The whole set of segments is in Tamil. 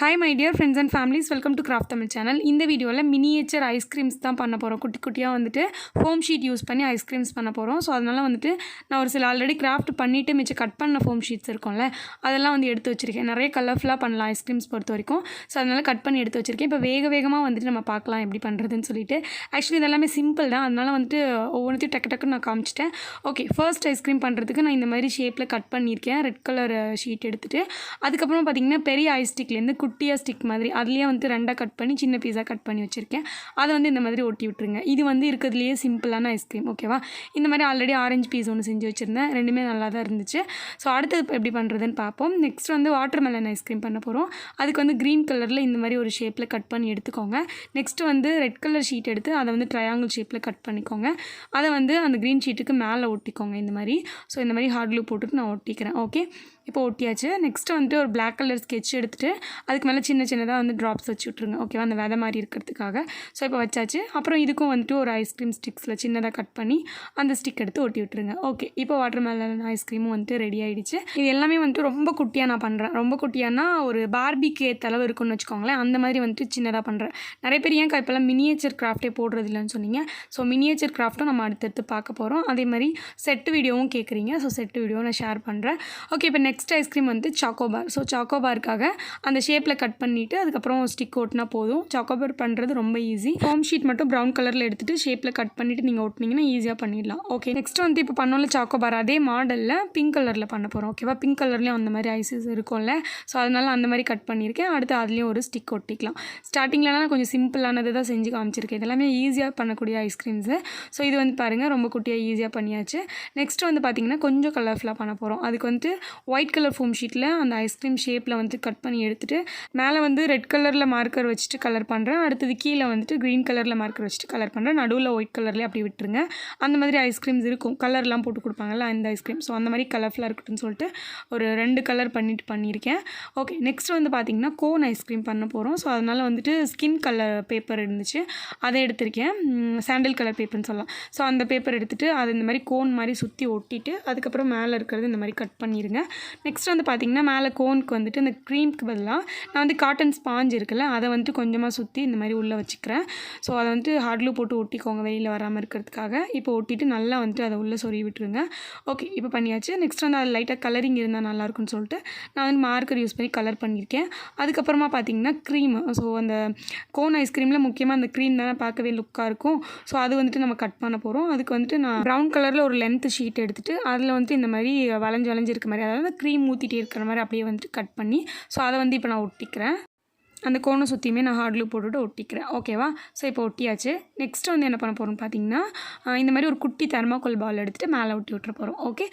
Hi my dear friends and families, welcome to Craft Tamil channel. இந்த வீடியோல மினியேச்சர் ஐஸ்கிரீம்ஸ் தான் பண்ண போறோம். குட்டி குட்டியா வந்துட்டு ஃபோம் ஷீட் யூஸ் பண்ணி ஐஸ்கிரீம்ஸ் பண்ண போறோம். சோ அதனால வந்துட்டு நான் ஒரு சில ஆல்ரெடி கிராஃப்ட் பண்ணிட்டு மிச்ச கட் பண்ண ஃபோம் ஷீட்ஸ் இருக்கும்ல அதெல்லாம் வந்து எடுத்து வச்சிருக்கேன். நிறைய கலர்ஃபுல்லா பண்ணலாம் ஐஸ்கிரீம்ஸ் பொறுத்த வரைக்கும். சோ அதனால கட் பண்ணி எடுத்து வச்சிருக்கேன். இப்போ வேகமா வந்துட்டு நம்ம பார்க்கலாம் எப்படி பண்றதுன்னு சொல்லிட்டு. ஆக்சுவலி இதெல்லாம் சிம்பிள் தான். அதனால வந்துட்டு ஒவ்வொருத்தையும் டக்கு நான் காமிச்சிட்டேன். ஓகே, ஃபர்ஸ்ட் ஐஸ்கிரீம் பண்றதுக்கு நான் இந்த மாதிரி ஷேப்ல கட் பண்ணியிருக்கேன். ரெட் கலர் ஷீட் எடுத்துட்டு அதுக்கப்புறம் பாத்தீங்கன்னா பெரிய ஐஸ் ஸ்டிக்ல இருந்து குட்டியா ஸ்டிக் மாதிரி அதுலயே வந்து ரெண்டா கட் பண்ணி சின்ன பீஸா கட் பண்ணி வச்சிருக்கேன். அதை வந்து இந்த மாதிரி ஒட்டி விட்டுருங்க. இது வந்து இருக்கிறதுலயே சிம்பிளான ஐஸ்கிரீம். ஓகேவா? இந்த மாதிரி ஆல்ரெடி ஆரஞ்சு பீஸ் ஒன்று செஞ்சு வச்சிருந்தேன். ரெண்டுமே நல்லா தான் இருந்துச்சு. ஸோ அடுத்தது எப்படி பண்ணுறதுன்னு பார்ப்போம். நெக்ஸ்ட் வந்து வாட்டர் மெலன் ஐஸ்கிரீம் பண்ண போகிறோம். அதுக்கு வந்து க்ரீன் கலரில் இந்த மாதிரி ஒரு ஷேப்பில் கட் பண்ணி எடுத்துக்கோங்க. நெக்ஸ்ட் வந்து ரெட் கலர் ஷீட் எடுத்து அதை வந்து ட்ரையாங்கிள் ஷேப்பில் கட் பண்ணிக்கோங்க. அதை வந்து அந்த க்ரீன் ஷீட்டுக்கு மேலே ஒட்டிக்கோங்க இந்த மாதிரி. ஸோ இந்த மாதிரி ஹார்ட் க்ளூ போட்டுட்டு நான் ஒட்டிக்கிறேன். ஓகே, இப்போ ஒட்டியாச்சு. நெக்ஸ்ட் வந்துட்டு ஒரு பிளாக் கலர் ஸ்கெட்ச் எடுத்துகிட்டு அதுக்கு மேலே சின்னதாக வந்து ட்ராப்ஸ் வச்சு விட்ருங்க. ஓகேவா? அந்த விதை மாதிரி இருக்கிறதுக்காக. ஸோ இப்போ வச்சாச்சு. அப்புறம் இதுக்கும் வந்துட்டு ஒரு ஐஸ்கிரீம் ஸ்டிக்ஸில் சின்னதாக கட் பண்ணி அந்த ஸ்டிக் எடுத்து ஒட்டி விட்டுருங்க. ஓகே, இப்போ வாட்டர் மெலன் ஐஸ்கிரீமும் வந்துட்டு ரெடி ஆகிடுச்சு. இது எல்லாமே வந்துட்டு ரொம்ப குட்டியாக நான் பண்ணுறேன். ரொம்ப குட்டியானா ஒரு பார்பிக்கு ஏற்ற அளவு இருக்குன்னு வச்சுக்கோங்களேன். அந்த மாதிரி வந்துட்டு சின்னதாக பண்ணுறேன். நிறைய பேர் ஏன் இப்போல்லாம் மினியேச்சர் கிராஃப்டே போடுறது இல்லைன்னு சொன்னீங்க. ஸோ மினியேச்சர் கிராஃப்ட்டும் நம்ம அடுத்தடுத்து பார்க்க போகிறோம். அதே மாதிரி செட்டு வீடியோவும் கேட்குறீங்க. ஸோ செட்டு வீடியோ நான் ஷேர் பண்ணுறேன். ஓகே, இப்போ நெக்ஸ்ட் ஐஸ்கிரீம் வந்து சாக்கோபார். ஸோ சாக்கோபாருக்காக அந்த ஷேப்பில் கட் பண்ணிவிட்டு அதுக்கப்புறம் ஸ்டிக் ஓட்டினா போதும். சாக்கோபார் பண்ணுறது ரொம்ப ஈஸி. ஃபோம் ஷீட் மட்டும் ப்ரௌன் கலரில் எடுத்துகிட்டு ஷேப்பில் கட் பண்ணிவிட்டு நீங்கள் ஓட்டினீங்கன்னா ஈஸியாக பண்ணிடலாம். ஓகே, நெக்ஸ்ட் வந்து இப்போ பண்ணோம்ல சாக்கோபார் அதே மாடலில் பிங்க் கலரில் பண்ண போகிறோம். ஓகேவா? பிங்க் கலர்லேயும் அந்த மாதிரி ஐஸஸ் இருக்கும்ல. ஸோ அதனால அந்த மாதிரி கட் பண்ணியிருக்கேன். அடுத்து அதுலேயும் ஒரு ஸ்டிக் ஒட்டிக்கலாம். ஸ்டார்டிங்லலாம் கொஞ்சம் சிம்பிளானது தான் செஞ்சு காமிச்சிருக்கேன். இதெல்லாமே ஈஸியாக பண்ணக்கூடிய ஐஸ்கிரீம்ஸு. ஸோ இது வந்து பாருங்கள் ரொம்ப குட்டியாக ஈஸியாக பண்ணியாச்சு. நெக்ஸ்ட் வந்து பார்த்திங்கன்னா கொஞ்சம் கலர்ஃபுல்லாக பண்ண போகிறோம். அதுக்கு வந்துட்டு ஒயிட் கலர் ஃபோம் ஷீட்டில் அந்த ஐஸ்கிரீம் ஷேப்பில் வந்து கட் பண்ணி எடுத்துகிட்டு மேலே வந்து ரெட் கலரில் மார்க்கர் வச்சுட்டு கலர் பண்ணுறேன். அடுத்தது கீழே வந்துட்டு க்ரீன் கலரில் மார்க்கர் வச்சுட்டு கலர் பண்ணுறேன். நடுவில் ஒயிட் கலர்லேயே அப்படி விட்டுருங்க. அந்த மாதிரி ஐஸ்கிரீம்ஸ் இருக்கும். கலர்லாம் போட்டு கொடுப்பாங்கல்ல அந்த ஐஸ்கிரீம். ஸோ அந்த மாதிரி கலர்ஃபுல்லாக இருக்கட்டும்னு சொல்லிட்டு ஒரு 2 கலர் பண்ணியிருக்கேன். ஓகே, நெக்ஸ்ட் வந்து பார்த்திங்கன்னா கோன் ஐஸ்கிரீம் பண்ண போகிறோம். ஸோ அதனால் வந்துட்டு ஸ்கின் கலர் பேப்பர் இருந்துச்சு, அதை எடுத்திருக்கேன். சாண்டில் கலர் பேப்பர்னு சொல்லலாம். ஸோ அந்த பேப்பர் எடுத்துகிட்டு அதை இந்த மாதிரி கோன் மாதிரி சுற்றி ஒட்டிட்டு அதுக்கப்புறம் மேலே இருக்கிறது இந்த மாதிரி கட் பண்ணிடுங்க. நெக்ஸ்ட் வந்து பார்த்திங்கன்னா மேலே கோனுக்கு வந்துட்டு இந்த க்ரீம்க்கு பதிலாக நான் வந்து காட்டன் ஸ்பாஞ்ச் இருக்குல்ல அதை வந்துட்டு கொஞ்சமாக சுற்றி இந்த மாதிரி உள்ளே வச்சுக்கிறேன். ஸோ அதை வந்துட்டு ஹார்ட்லூ போட்டு ஒட்டிக்கோங்க வெளியில் வராமல் இருக்கிறதுக்காக. இப்போ ஒட்டிட்டு நல்லா வந்துட்டு அதை உள்ளே சொருவி விட்டுருங்க. ஓகே, இப்போ பண்ணியாச்சு. நெக்ஸ்ட் வந்து அது லைட்டாக கலரிங் இருந்தால் நல்லாயிருக்குன்னு சொல்லிட்டு நான் வந்து மார்க்கர் யூஸ் பண்ணி கலர் பண்ணியிருக்கேன். அதுக்கப்புறமா பார்த்திங்கன்னா க்ரீம். ஸோ அந்த கோன் ஐஸ்கிரீமில் முக்கியமாக அந்த க்ரீம் தானே பார்க்கவே லுக்காக இருக்கும். ஸோ அது வந்துட்டு நம்ம கட் பண்ண போகிறோம். அதுக்கு வந்துட்டு நான் ப்ரௌன் கலரில் ஒரு லென்த் ஷீட் எடுத்துகிட்டு அதில் வந்துட்டு இந்த மாதிரி வளைஞ்சு இருக்க மாதிரி அதாவது க்ரீம் ஊற்றிட்டே இருக்கிற மாதிரி அப்படியே வந்துட்டு கட் பண்ணி ஸோ அதை வந்து இப்போ நான் ஒட்டிக்கிறேன். அந்த கோனை சுற்றியுமே நான் ஹார்ட் க்ளூ போட்டுட்டு ஒட்டிக்கிறேன். ஓகேவா? ஸோ இப்போ ஒட்டியாச்சு. நெக்ஸ்ட் வந்து என்ன பண்ண போகிறோம்னு பார்த்தீங்கன்னா இந்த மாதிரி ஒரு குட்டி தெர்மாக்கோல் பால் எடுத்துகிட்டு மேலே ஒட்டி விட்டுற போகிறோம். ஓகே,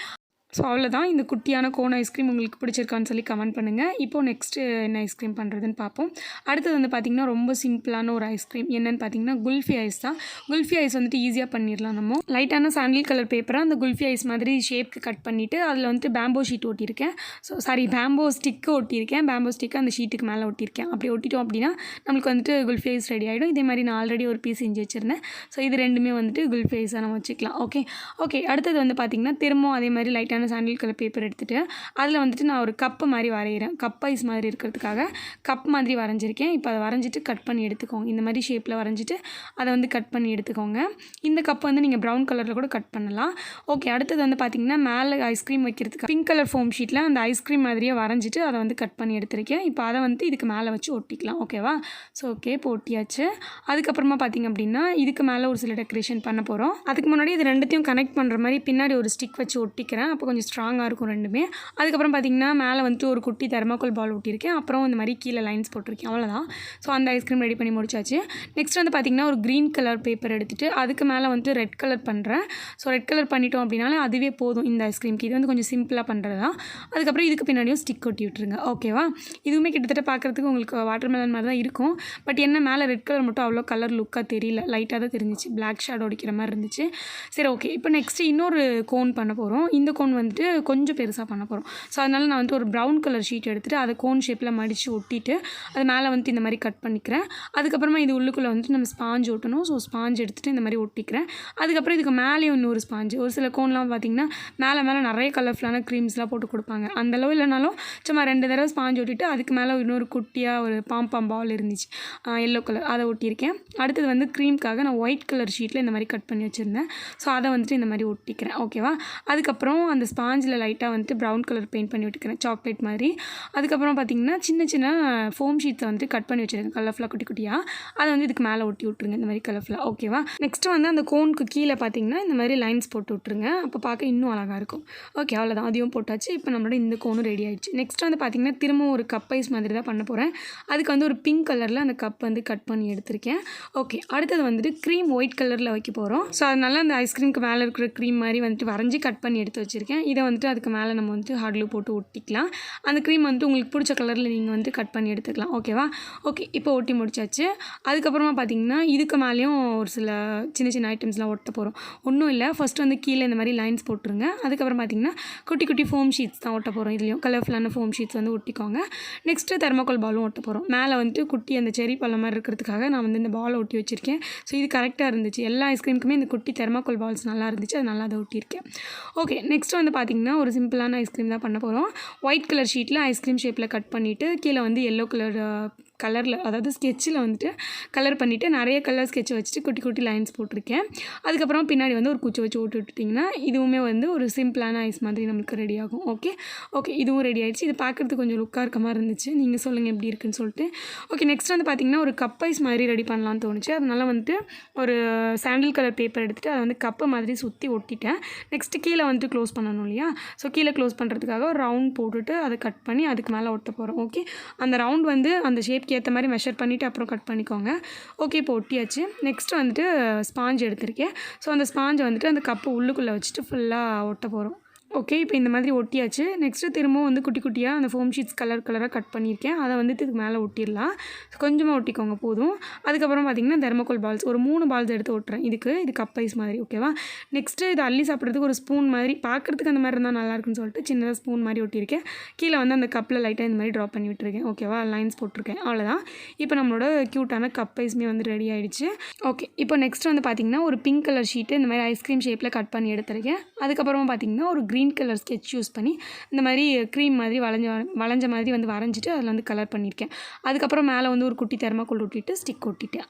ஸோ அவ்வளோதான். இந்த குட்டியான கோன் ஐஸ்கிரீம் உங்களுக்கு பிடிச்சிருக்கான்னு சொல்லி கமெண்ட் பண்ணுங்கள். இப்போது நெக்ஸ்ட்டு என்ன ஐஸ்கிரீம் பண்ணுறதுன்னு பார்ப்போம். அடுத்தது வந்து பார்த்திங்கன்னா ரொம்ப சிம்பிளான ஒரு ஐஸ்கிரீம் என்னென்னு பார்த்தீங்கன்னா குல்ஃபி ஐஸ் தான். குல்ஃபி ஐஸ் வந்துட்டு ஈஸியாக பண்ணிடலாம். நம்ம லைட்டான சாண்டில் கலர் பேப்பரை அந்த குல்ஃபி ஐஸ் மாதிரி ஷேப்க்கு கட் பண்ணிவிட்டு அதில் வந்துட்டு பேம்போ ஷீட் ஒட்டியிருக்கேன். பேம்போ ஸ்டிக்கு ஒட்டியிருக்கேன். பேம்போ ஸ்டிக்கு அந்த ஷீட்டுக்கு மேலே ஒட்டியிருக்கேன். அப்படி ஒட்டிட்டோம் அப்படின்னா நம்மளுக்கு வந்துட்டு குல்ஃபி ஐஸ் ரெடி ஆகிடும். இதே மாதிரி நான் ஆல்ரெடி ஒரு பீஸ் செஞ்சு வச்சுருந்தேன். ஸோ இது ரெண்டுமே வந்துட்டு குல்ஃபி ஐஸாக நம்ம வச்சுக்கலாம். ஓகே, அடுத்தது வந்து பார்த்திங்கன்னா திரும்பவும் அதே மாதிரி லைட்டான சாண்டில் கலர் பேப்பர் எடுத்துகிட்டு அதில் வந்துட்டு நான் ஒரு கப்பு மாதிரி வரைகிறேன். கப் ஐஸ் மாதிரி இருக்கிறதுக்காக கப் மாதிரி வரைஞ்சிருக்கேன். இப்போ அதை வரைஞ்சிட்டு கட் பண்ணி எடுத்துக்கோங்க. இந்த மாதிரி ஷேப்பில் வரைஞ்சிட்டு அதை வந்து கட் பண்ணி எடுத்துக்கோங்க. இந்த கப் வந்து நீங்கள் ப்ரௌன் கலரில் கூட கட் பண்ணலாம். ஓகே, அடுத்தது வந்து பார்த்திங்கன்னா மேலே ஐஸ்கிரீம் வைக்கிறதுக்கு பிங்க் கலர் ஃபோம் ஷீட்டில் அந்த ஐஸ்கிரீம் மாதிரியே வரைஞ்சிட்டு அதை வந்து கட் பண்ணி எடுத்திருக்கேன். இப்போ அதை வந்து இதுக்கு மேலே வச்சு ஒட்டிக்கலாம். ஓகேவா? ஸோ ஓகே, இப்போ ஒட்டியாச்சு. அதுக்கப்புறமா பார்த்திங்க அப்படின்னா இதுக்கு மேலே ஒரு சில டெக்கரேஷன் பண்ண போகிறோம். அதுக்கு முன்னாடி இது ரெண்டுத்தையும் கனெக்ட் பண்ணுற மாதிரி பின்னாடி ஒரு ஸ்டிக் வச்சு ஒட்டிக்கிறேன். அப்போ கொஞ்சம் ஸ்ட்ராங்காக இருக்கும் ரெண்டுமே. அதுக்கப்புறம் பார்த்திங்கன்னா மேலே வந்துட்டு ஒரு குட்டி தெர்மாக்கோல் பால் ஒட்டியிருக்கேன். அப்புறம் இந்த மாதிரி கீழே லைன்ஸ் போட்டிருக்கேன். அவ்வளோதான். ஸோ அந்த ஐஸ்கிரீம் ரெடி பண்ணி முடிச்சாச்சு. நெக்ஸ்ட் வந்து பார்த்திங்கன்னா ஒரு க்ரீன் கலர் பேப்பர் எடுத்துகிட்டு அதுக்கு மேலே வந்துட்டு ரெட் கலர் பண்ணுறேன். ஸோ ரெட் கலர் பண்ணிட்டோம் அப்படின்னாலே அதுவே போதும் இந்த ஐஸ்கிரீம்க்கு. இது வந்து கொஞ்சம் சிம்பிளாக பண்ணுறது தான். அதுக்கப்புறம் இதுக்கு பின்னாடியும் ஸ்டிக் ஒட்டி விட்டுருங்க. ஓகேவா? இதுவுமே கிட்டத்தட்ட பார்க்குறதுக்கு உங்களுக்கு வாட்டர் மெலன் மாதிரி தான் இருக்கும். பட் என்ன மேலே ரெட் கலர் மட்டும் அவ்வளோ கலர் லுக்காக தெரியல. லைட்டாக தான் தெரிஞ்சிச்சு. பிளாக் ஷேடோ அடிக்கிற மாதிரி இருந்துச்சு. சரி, ஓகே, இப்போ நெக்ஸ்ட்டு இன்னொரு கோன் பண்ண போகிறோம். இந்த கோன் வந்துட்டு கொஞ்சம் பெருசாக பண்ண போகிறோம். ஸோ அதனால் நான் வந்துட்டு ஒரு ப்ரௌன் கலர் ஷீட் எடுத்துகிட்டு அதை கோன் ஷேப்பில் மடித்து ஒட்டிட்டு அது மேலே வந்துட்டு இந்த மாதிரி கட் பண்ணிக்கிறேன். அதுக்கப்புறமா இது உள்ளுக்குள்ளே வந்துட்டு நம்ம ஸ்பாஞ்ச் ஒட்டணும். ஸோ ஸ்பாஞ்ச் எடுத்துகிட்டு இந்த மாதிரி ஒட்டிக்கிறேன். அதுக்கப்புறம் இதுக்கு மேலேயும் இன்னொரு ஸ்பாஞ்சு. ஒரு சில கோன்லாம் பார்த்திங்கன்னா மேலே நிறைய கலர்ஃபுல்லான க்ரீம்ஸ்லாம் போட்டு கொடுப்பாங்க. அந்தளவு இல்லைனாலும் சும்மா 2 தடவை ஸ்பாஞ்ச் ஒட்டிட்டு அதுக்கு மேலே இன்னொரு குட்டியாக ஒரு பாம் பால் இருந்துச்சு எல்லோ கலர், அதை ஒட்டியிருக்கேன். அடுத்தது வந்து க்ரீம்க்காக நான் ஒயிட் கலர் ஷீட்டில் இந்த மாதிரி கட் பண்ணி வச்சுருந்தேன். ஸோ அதை வந்துட்டு இந்த மாதிரி ஒட்டிக்கிறேன். ஓகேவா? அதுக்கப்புறம் அந்த ஸ்பாஞ்சில் லைட்டாக வந்துட்டு ப்ரௌன் கலர் பெயிண்ட் பண்ணி விட்டுக்கிறேன், சாக்லேட் மாதிரி. அதுக்கப்புறம் பார்த்திங்கன்னா சின்ன ஃபோம் ஷீட்ஸை வந்துட்டு கட் பண்ணி வச்சுருக்கேன் கலர்ஃபுல்லாக குட்டி குட்டியாக. அதை வந்து இதுக்கு மேலே ஒட்டி விட்ருங்க இந்த மாதிரி கலர்ஃபுல்லாக. ஓகேவா? நெக்ஸ்ட்டு வந்து அந்த கோனுக்கு கீழே பார்த்திங்கன்னா இந்த மாதிரி லைன்ஸ் போட்டு விட்ருங்க. அப்போ பார்க்க இன்னும் அழகாக இருக்கும். ஓகே, அவ்வளோதான். அதையும் போட்டாச்சு. இப்போ நம்மளோட இந்த கோனும் ரெடி ஆகிடுச்சு. நெக்ஸ்ட் வந்து பார்த்திங்கன்னா திரும்ப ஒரு கப் ஐஸ் மாதிரி தான் பண்ண போகிறேன். அதுக்கு வந்து ஒரு பிங்க் கலரில் அந்த கப் வந்து கட் பண்ணி எடுத்திருக்கேன். ஓகே, அடுத்தது வந்துட்டு க்ரீம் ஒயிட் கலரில் வைக்க போகிறோம். ஸோ அதனால அந்த ஐஸ்கிரீமுக்கு மேலே இருக்கிற க்ரீம் மாதிரி வந்துட்டு வரைஞ்சி கட் பண்ணி எடுத்து வச்சுருக்கேன். இதை வந்துட்டு அதுக்கு மேலே நம்ம வந்துட்டு ஹார்ட்லூ போட்டு ஒட்டிக்கலாம். அந்த க்ரீம் வந்துட்டு உங்களுக்கு பிடிச்ச கலரில் நீங்கள் வந்துட்டு கட் பண்ணி எடுத்துக்கலாம். ஓகேவா? ஓகே, இப்போ ஒட்டி முடிச்சாச்சு. அதுக்கப்புறமா பார்த்திங்கன்னா இதுக்கு மேலேயும் ஒரு சில சின்ன ஐட்டம்ஸ்லாம் ஒட்ட போகிறோம். ஒன்றும் இல்லை, ஃபஸ்ட்டு வந்து கீழே இந்த மாதிரி லைன்ஸ் போட்டுருங்க. அதுக்கப்புறம் பார்த்திங்கன்னா குட்டி குட்டி ஃபோம் ஷீட்ஸ் தான் ஒட்ட போகிறோம். இதுலேயும் கலர்ஃபுல்லான ஃபோம் ஷீட்ஸ் வந்து ஒட்டிக்கோங்க. நெக்ஸ்ட்டு தெர்மாக்கோல் பாலும் ஒட்ட போகிறோம். மேலே வந்துட்டு குட்டி அந்த செரி பழம் மாதிரி இருக்கிறதுக்காக நான் வந்து இந்த பாலை ஒட்டி வச்சுருக்கேன். ஸோ இது கரெக்டாக இருந்துச்சு. எல்லா ஐஸ்கிரீமுக்குமே இந்த குட்டி தெர்மாக்கோல் பால்ஸ் நல்லா இருந்துச்சு. அது நல்லா அதை ஒட்டியிருக்கேன். ஓகே, நெக்ஸ்ட் வந்து பார்த்திங்கன்னா ஒரு சிம்பிளான ஐஸ்கிரீம் தான் பண்ண போகிறோம். ஒயிட் கலர் ஷீட்டில் ஐஸ்கிரீம் ஷேப்பில் கட் பண்ணிவிட்டு கீழே வந்து எல்லோ கலரில் அதாவது ஸ்கெட்சில் வந்துட்டு கலர் பண்ணிவிட்டு நிறைய கலர் ஸ்கெட்ச் வச்சுட்டு குட்டி குட்டி லைன்ஸ் போட்டிருக்கேன். அதுக்கப்புறம் பின்னாடி வந்து ஒரு குச்சி வச்சு ஓட்டு விட்டுட்டிங்கன்னா இதுவுமே வந்து ஒரு சிம்பிளான ஐஸ் மாதிரி நம்மளுக்கு ரெடி ஆகும். ஓகே, இதுவும் ரெடி ஆகிடுச்சு. இது பார்க்குறதுக்கு கொஞ்சம் லுக்காக இருக்க மாதிரி இருந்துச்சு. நீங்கள் சொல்லுங்கள் எப்படி இருக்குன்னு சொல்லிட்டு. ஓகே, நெக்ஸ்ட் வந்து பார்த்திங்கன்னா ஒரு கப் ஐஸ் மாதிரி ரெடி பண்ணலான்னு தோணுச்சு. அதனால வந்துட்டு ஒரு சாண்டில் கலர் பேப்பர் எடுத்துகிட்டு அதை வந்து கப்பை மாதிரி சுற்றி ஒட்டிட்டேன். நெக்ஸ்ட்டு கீழே வந்துட்டு க்ளோஸ் பண்ணணும் இல்லையா? ஸோ கீழே க்ளோஸ் பண்ணுறதுக்காக ஒரு ரவுண்ட் போட்டுட்டு அதை கட் பண்ணி அதுக்கு மேலே ஒட்ட போகிறோம். ஓகே, அந்த ரவுண்ட் வந்து அந்த ஷேப்க்கு ஏற்ற மாதிரி மெஷர் பண்ணிவிட்டு அப்புறம் கட் பண்ணிக்கோங்க. ஓகே, இப்போ ஒட்டியாச்சு. நெக்ஸ்ட்டு வந்துட்டு ஸ்பாஞ்ச் எடுத்திருக்கேன். ஸோ அந்த ஸ்பாஞ்சை வந்துட்டு அந்த கப்பு உள்ளுக்குள்ளே வச்சுட்டு ஃபுல்லாக ஒட்ட போகிறோம். ஓகே, இப்போ இந்த மாதிரி ஒட்டியாச்சு. நெக்ஸ்ட்டு திரும்பவும் வந்து குட்டி குட்டியாக அந்த ஃபோம் ஷீட்ஸ் கலராக கட் பண்ணியிருக்கேன். அதை வந்துட்டு இதுக்கு மேலே ஒட்டிடலாம். கொஞ்சமாக ஒட்டிக்கோங்க போதும். அதுக்கப்புறம் பார்த்திங்கன்னா தெர்மாக்கோல் பால்ஸ் ஒரு 3 பால்ஸ் எடுத்து ஒட்டுறேன். இது கப் ஐஸ் மாதிரி. ஓகேவா? நெக்ஸ்ட்டு இது அள்ளி சாப்பிட்றதுக்கு ஒரு ஸ்பூன் மாதிரி பார்க்குறதுக்கு அந்த மாதிரி இருந்தால் நல்லாயிருக்குன்னு சொல்லிட்டு சின்னதாக ஸ்பூன் மாதிரி ஒட்டியிருக்கேன். கீழே வந்து அந்த கப்பில் லைட்டாக இந்த மாதிரி ட்ராப் பண்ணி விட்டுருக்கேன். ஓகேவா? லைன்ஸ் போட்டிருக்கேன். அவ்வளோதான். இப்போ நம்மளோட க்யூட்டான கப் ஐஸ்மே வந்து ரெடி ஆகிடுச்சு. ஓகே, இப்போ நெக்ஸ்ட் வந்து பார்த்திங்கன்னா ஒரு பிங்க் கலர் ஷீட்டு இந்த மாதிரி ஐஸ்கிரீம் ஷேப்பில் கட் பண்ணி எடுத்திருக்கேன். அதுக்கப்புறமா பார்த்திங்கன்னா ஒரு க்ரீன் கலர் ஸ்கெட்ச் யூஸ் பண்ணி இந்த மாதிரி க்ரீம் மாதிரி வளைஞ்ச மாதிரி வந்து வரைஞ்சிட்டு அதில் வந்து கலர் பண்ணியிருக்கேன். அதுக்கப்புறம் மேலே வந்து ஒரு குட்டி தெர்மாக்கோல் ஒட்டிட்டு ஸ்டிக் ஒட்டிட்டேன்.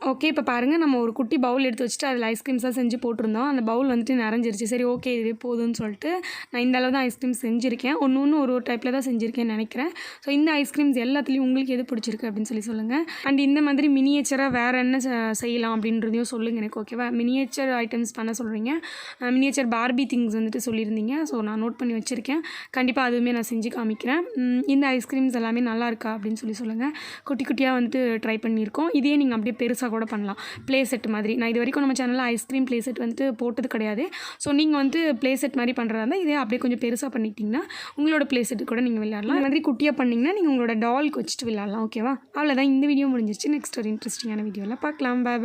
ஓகே, இப்போ பாருங்கள், நம்ம ஒரு குட்டி பவுல் எடுத்து வச்சுட்டு அதில் ஐஸ்கிரீம்ஸாக செஞ்சு போட்டிருந்தோம். அந்த பவுல் வந்துட்டு நிறைஞ்சிருச்சு. சரி, ஓகே, இதுவே போதும்னு சொல்லிட்டு நான் இந்த அளவு தான் ஐஸ்கிரீம் செஞ்சுருக்கேன். ஒன்று ஒரு டைப்பில் தான் செஞ்சுருக்கேன்னு நினைக்கிறேன். ஸோ இந்த ஐஸ்கிரீம்ஸ் எல்லாத்துலேயும் உங்களுக்கு எது பிடிச்சிருக்கு அப்படின்னு சொல்லுங்கள். அண்ட் இந்த மாதிரி மினியேச்சராக வேறு என்ன செய்யலாம் அப்படின்றதையும் சொல்லுங்கள் எனக்கு. ஓகேவா? மினியேச்சர் ஐட்டம்ஸ் பண்ண சொல்கிறீங்க. மினியேச்சர் பார்பி திங்ஸ் வந்துட்டு சொல்லியிருந்தீங்க. ஸோ நான் நோட் பண்ணி வச்சுருக்கேன். கண்டிப்பாக அதுவுமே நான் செஞ்சு காமிக்கிறேன். இந்த ஐஸ்கிரீம்ஸ் எல்லாமே நல்லா இருக்கா அப்படின்னு சொல்லுங்கள். குட்டி குட்டியாக வந்துட்டு ட்ரை பண்ணியிருக்கோம். இதே நீங்கள் அப்படியே பெருசாக கூட பண்ணலாம். ப்ளே செட் மாதிரி. நான் இது வரைக்கும் நம்ம சேனலில் ஐஸ்கிரீம் ப்ளே செட் வந்துட்டு போட்டது கிடையாது. ஸோ நீங்கள் வந்துட்டு ப்ளே செட் மாதிரி பண்ணுறதா இருந்தால் இதே அப்படியே கொஞ்சம் பெருசாக பண்ணிட்டீங்கன்னா உங்களோட ப்ளே செட்டு கூட நீங்கள் விளையாடலாம். இந்த மாதிரி குட்டியாக பண்ணிங்கன்னா நீங்கள் உங்களோட டால்க்கு வச்சுட்டு விளையாடலாம். ஓகேவா? அவ்வளோதான். இந்த வீடியோ முடிஞ்சிருச்சு. நெக்ஸ்ட் ஒரு இன்ட்ரெஸ்டிங்கான வீடியோவில் பார்க்கலாம். பாய்.